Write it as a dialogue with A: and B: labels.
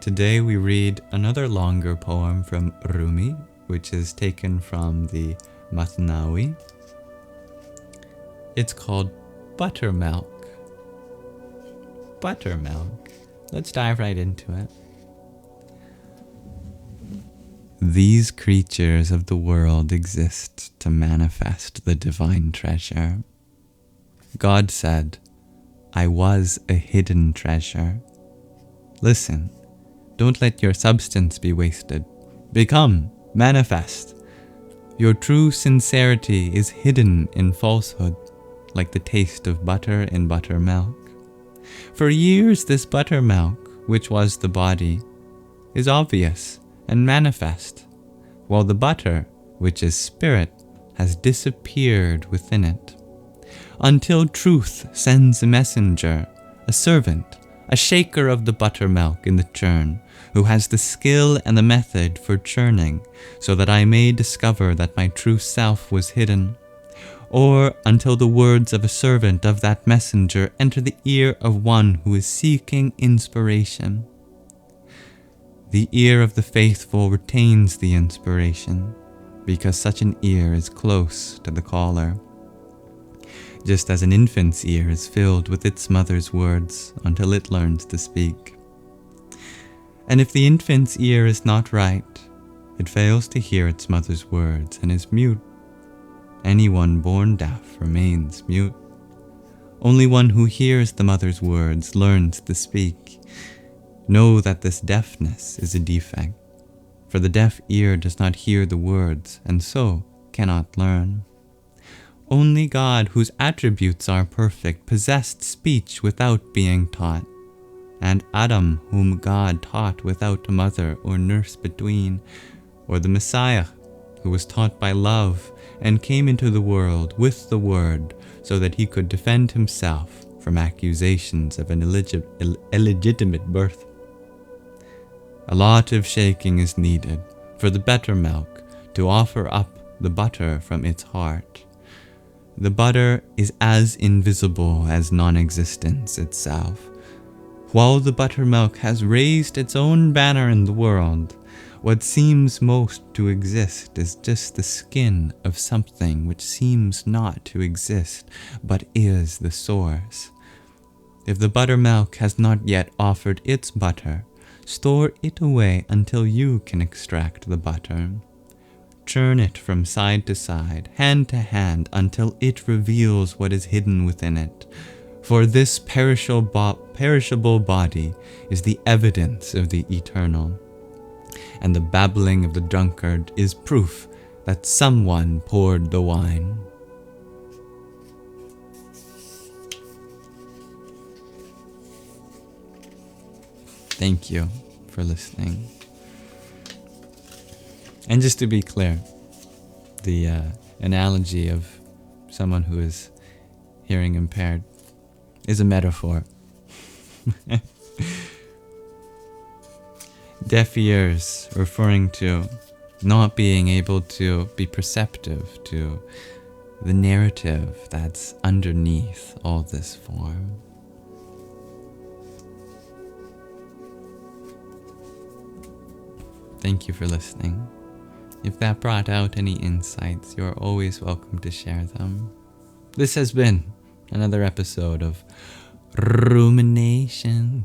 A: Today we read another longer poem from Rumi, which is taken from the Mathnawi. It's called Buttermilk. Buttermilk. Let's dive right into it. These creatures of the world exist to manifest the divine treasure. God said, I was a hidden treasure. Listen, don't let your substance be wasted. Become, manifest. Your true sincerity is hidden in falsehood, like the taste of butter in buttermilk. For years this buttermilk, which was the body, is obvious and manifest, while the butter, which is spirit, has disappeared within it. Until truth sends a messenger, a servant, a shaker of the buttermilk in the churn, who has the skill and the method for churning, so that I may discover that my true self was hidden, or until the words of a servant of that messenger enter the ear of one who is seeking inspiration. The ear of the faithful retains the inspiration, because such an ear is close to the caller. Just as an infant's ear is filled with its mother's words until it learns to speak. And if the infant's ear is not right, it fails to hear its mother's words and is mute. Anyone born deaf remains mute. Only one who hears the mother's words learns to speak. Know that this deafness is a defect, for the deaf ear does not hear the words and so cannot learn. Only God, whose attributes are perfect, possessed speech without being taught. And Adam, whom God taught without a mother or nurse between, or the Messiah, who was taught by love and came into the world with the Word so that he could defend himself from accusations of an illegitimate birth. A lot of shaking is needed for the buttermilk to offer up the butter from its heart. The butter is as invisible as non-existence itself. While the buttermilk has raised its own banner in the world, what seems most to exist is just the skin of something which seems not to exist, but is the source. If the buttermilk has not yet offered its butter, store it away until you can extract the butter. Churn it from side to side, hand to hand, until it reveals what is hidden within it. For this perishable body is the evidence of the eternal, and the babbling of the drunkard is proof that someone poured the wine. Thank you for listening. And just to be clear, the analogy of someone who is hearing impaired is a metaphor. Deaf ears referring to not being able to be perceptive to the narrative that's underneath all this form. Thank you for listening. If that brought out any insights, you're always welcome to share them. This has been another episode of Ruminations.